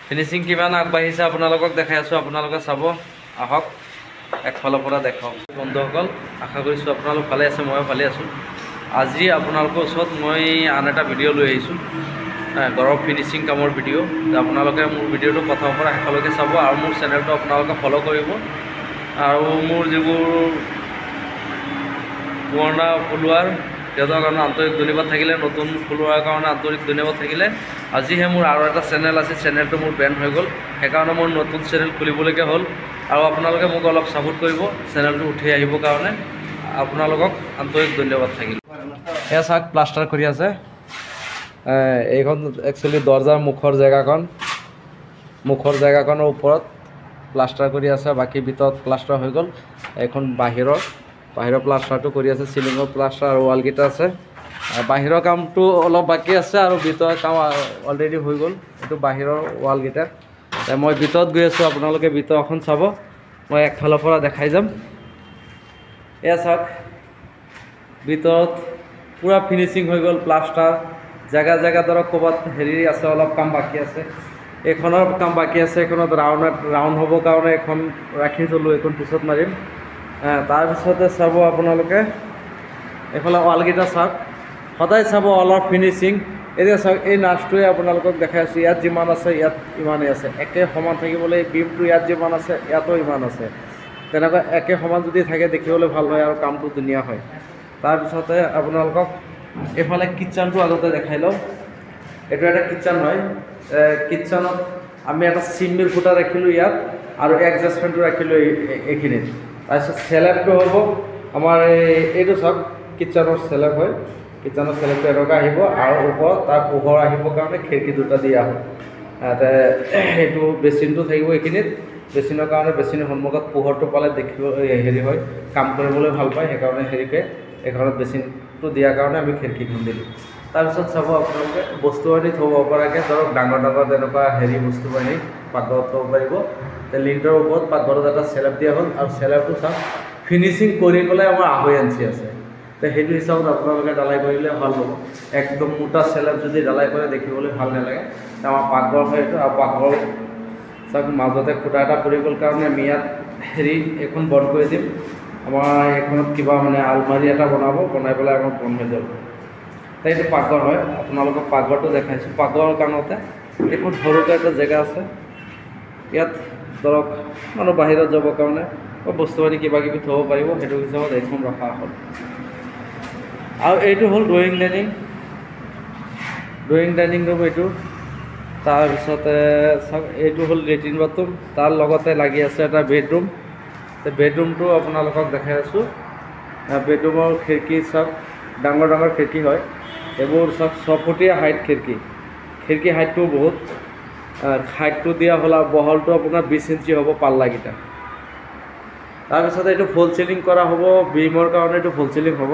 Finishing কিমান আগবাঢ়িছে আপোনালোকক দেখাই আছোঁ, আপোনালোকে চাব আহক একফালৰ পৰা দেখাওক। বন্ধুসকল আশা কৰিছোঁ আপোনালোক ভালে আছে, ময়ো ভালে আছোঁ। আজি আপোনালোকৰ ওচৰত মই আন এটা ভিডিঅ' লৈ আহিছোঁ, ঘৰৰ ফিনিচিং কামৰ ভিডিঅ'। আপোনালোকে মোৰ ভিডিঅ'টো প্ৰথমৰ পৰা শেষলৈকে চাব আৰু মোৰ চেনেলটো আপোনালোকে ফ'ল' কৰিব। আৰু মোৰ যিবোৰ পুৰণা ফলোৱাৰ সিহঁতৰ কাৰণে আন্তৰিক ধন্যবাদ থাকিলে, নতুন ফলোৱাৰ কাৰণে আন্তৰিক ধন্যবাদ থাকিলে। আজিহে মোৰ আৰু এটা চেনেল আছে, চেনেলটো মোৰ বেন হৈ গ'ল, সেইকাৰণে মোৰ নতুন চেনেল খুলিবলৈকে হ'ল। আৰু আপোনালোকে মোক অলপ ছাপোৰ্ট কৰিব চেনেলটো উঠি আহিবৰ কাৰণে, আপোনালোকক আন্তৰিক ধন্যবাদ থাকিল। এয়া চাওক প্লাষ্টাৰ কৰি আছে, এইখন একচুৱেলি দৰ্জাৰ মুখৰ জেগাখনৰ ওপৰত প্লাষ্টাৰ কৰি আছে, বাকী ভিতৰত প্লাষ্টাৰ হৈ গ'ল। এইখন বাহিৰৰ প্লাষ্টাৰটো কৰি আছে, চিলিঙৰ প্লাষ্টাৰ আৰু ৱালকেইটা আছে। বাহিৰৰ কামটো অলপ বাকী আছে আৰু ভিতৰৰ কাম অলৰেডি হৈ গ'ল। এইটো বাহিৰৰ ৱালকেইটা। মই ভিতৰত গৈ আছোঁ, আপোনালোকে ভিতৰখন চাব, মই একফালৰ পৰা দেখাই যাম। এয়া চাওক ভিতৰত পূৰা ফিনিচিং হৈ গ'ল, প্লাষ্টাৰ জেগা ধৰক ক'ৰবাত হেৰি আছে, অলপ কাম বাকী আছে। এইখনৰ কাম বাকী আছে, এইখনত ৰাউণ্ড হ'বৰ কাৰণে এখন ৰাখি থ'লোঁ, এইখন পিছত মাৰিম। তাৰপিছতে চাব আপোনালোকে এইফালে ৱালকেইটা চাওক, সদায় চাব ৱালৰ ফিনিচিং। এতিয়া চাওক এই নাৰ্ছটোৱে আপোনালোকক দেখাই আছোঁ, ইয়াত যিমান আছে ইয়াত ইমানেই আছে, একে সমান থাকিবলৈ। বিমটো ইয়াত যিমান আছে ইয়াতো ইমান আছে, তেনেকুৱা একে সমান যদি থাকে দেখিবলৈ ভাল হয় আৰু কামটো ধুনীয়া হয়। তাৰপিছতে আপোনালোকক এইফালে কিটচেনটো আগতে দেখাই লওঁ। এইটো এটা কিটচেন হয়, কিটচেনত আমি এটা চিমনিৰ ফুটা ৰাখিলোঁ ইয়াত, আৰু এডজাষ্টমেণ্টটো ৰাখিলোঁ এইখিনিত। তাৰপিছত চেলেবটো হ'ব আমাৰ এইটো চাওক কিটচেনৰ চেলেব হয়, কিটচেনৰ চেলেবটো এনেকুৱা আহিব আৰু ওপৰত তাৰ পোহৰ আহিবৰ কাৰণে খিৰিকী দুটা দিয়া হয়। এইটো বেচিনটো থাকিব এইখিনিত, বেচিনৰ কাৰণে বেচিনৰ সন্মুখত পোহৰটো পালে দেখিব হেৰি হয়, কাম কৰিবলৈ ভাল পায়, সেইকাৰণে হেৰিকৈ এইখনত বেচিনটো দিয়াৰ কাৰণে আমি খিৰিকীখন দিলোঁ। তাৰপিছত চাব আপোনালোকে বস্তু বাহিনী থ'ব পৰাকৈ, ধৰক ডাঙৰ তেনেকুৱা হেৰি বস্তু বাহিনী পাকঘৰত থ'ব পাৰিব। লিণ্টৰ ওপৰত পাকঘৰত এটা চেলেব দিয়া হ'ল, আৰু চেলেবটো চাওক ফিনিচিং কৰি পেলাই আমাৰ 2.5 ইঞ্চি আছে। সেইটো হিচাপত আপোনালোকে ঢালাই কৰিলে ভাল হ'ব। একদম মোটা চেলেব যদি ঢালাই কৰে দেখিবলৈ ভাল নালাগে। আমাৰ পাকঘৰ হয় এইটো, আৰু পাকঘৰ চাওক মাজতে ফুটা এটা পৰি গ'ল কাৰণে আমি ইয়াত এইখন বন্ধ কৰি দিম। আমাৰ এইখনত কিবা আলমাৰি এটা বনাই পেলাই আমাৰ বন্ধ হৈ যাব। এইটো পাকঘৰ হয়, আপোনালোকক পাকঘৰটো দেখাইছোঁ। পাকঘৰৰ কাৰণতে এইখন সৰুকৈ এটা জেগা আছে, ইয়াত ধৰক মানুহ বাহিৰত যাবৰ কাৰণে বস্তু বাহিনী কিবা কিবি থ'ব পাৰিব, সেইটো হিচাপত এইখন ৰখা হ'ল। আৰু এইটো হ'ল ড্ৰয়িং ডাইনিং ৰুম এইটো। তাৰপিছতে চাওক এইটো হ'ল লেট্ৰিন বাথৰুম, তাৰ লগতে লাগি আছে এটা বেডৰুম। বেডৰুমটো আপোনালোকক দেখাই আছোঁ। বেডৰুমৰ খিৰিকী চাওক, ডাঙৰ খিৰিকী হয় এইবোৰ, চাওক 6 ফুটীয়া হাইট খিৰিকী হাইটটো বহুত, হাইটটো দিয়া হ'ল। আৰু বহলটো আপোনাৰ 20 ইঞ্চি হ'ব পাল্লাকেইটা। তাৰপিছতে এইটো ফল চিলিং কৰা হ'ব, বিমৰ কাৰণে এইটো ফল চিলিং হ'ব।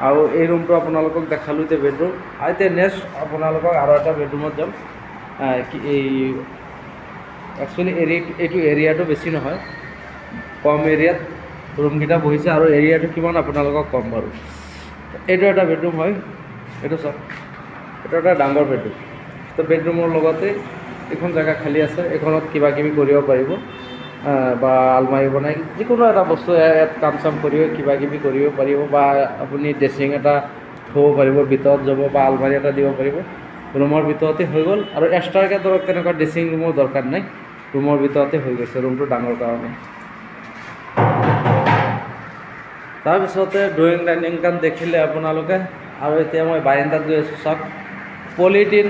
আৰু এই ৰুমটো আপোনালোকক দেখালোঁ এতিয়া বেডৰুম। আৰু এতিয়া নেক্সট আপোনালোকক আৰু এটা বেডৰুমত যাম। এই একচুৱেলি এইটো এৰিয়াটো বেছি নহয়, কম এৰিয়াত ৰুমকেইটা বহিছে, আৰু এৰিয়াটো কিমান আপোনালোকক কম বাৰু। এইটো এটা বেডৰুম হয়, এইটো চাওক এইটো এটা ডাঙৰ বেডৰুম। তো বেডৰুমৰ লগতে এইখন জেগা খালী আছে, এইখনত কিবা কিবি কৰিব পাৰিব, বা আলমাৰি বনাই যিকোনো এটা বস্তু ইয়াত কাম চাম কৰিব, কিবা কিবি কৰিব পাৰিব, বা আপুনি ড্ৰেছিং এটা থ'ব পাৰিব ভিতৰত যাব, বা আলমাৰি এটা দিব পাৰিব। ৰুমৰ ভিতৰতে হৈ গ'ল, আৰু এক্সট্ৰাকৈ ধৰক তেনেকুৱা ড্ৰেছিং ৰুমৰ দৰকাৰ নাই, ৰুমৰ ভিতৰতে হৈ গৈছে, ৰুমটো ডাঙৰ কাৰণে। তাৰপিছতে ড্ৰয়িং ডাইনিংখন দেখিলে আপোনালোকে। আৰু এতিয়া মই বাৰাণ্ডাত গৈ আছোঁ। চাওক পলিথিন,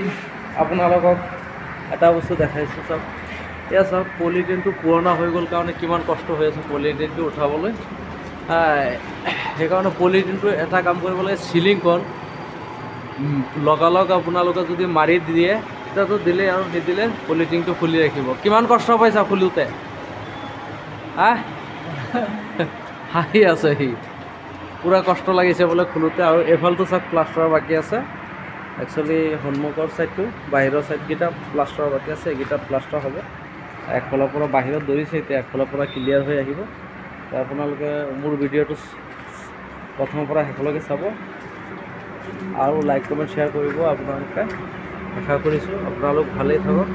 আপোনালোকক এটা বস্তু দেখাইছোঁ। চাওক এয়া চাওক পলিথিনটো পুৰণা হৈ গ'ল কাৰণে কিমান কষ্ট হৈ আছে পলিথিনটো উঠাবলৈ। সেইকাৰণে পলিথিনটো এটা কাম কৰিব লাগে, চিলিংখন লগালগ আপোনালোকে যদি মাৰি দিয়ে তেতিয়াতো দিলে, আৰু নিদিলে পলিথিনটো খুলি ৰাখিব। কিমান কষ্ট পাইছা খোলোতে? হাঁহি আছে সি, পূৰা কষ্ট লাগিছে বোলে খোলোতে। আৰু এইফালটো চাওক প্লাষ্টাৰ বাকী আছে, একচুৱেলি সন্মুখৰ ছাইডটো, বাহিৰৰ ছাইডকেইটা প্লাষ্টাৰ বাকী আছে, এইকেইটা প্লাষ্টাৰ হ'ব। একফালৰ পৰা বাহিৰত ধৰিছে, এতিয়া একফালৰ পৰা ক্লিয়াৰ হৈ আহিব। আপোনালোকে মোৰ ভিডিঅ'টো প্ৰথমৰ পৰা শেষলৈকে চাব, আৰু লাইক কমেণ্ট শ্বেয়াৰ কৰিব আপোনালোকে। আশা কৰিছোঁ আপোনালোক ভালেই থাকক।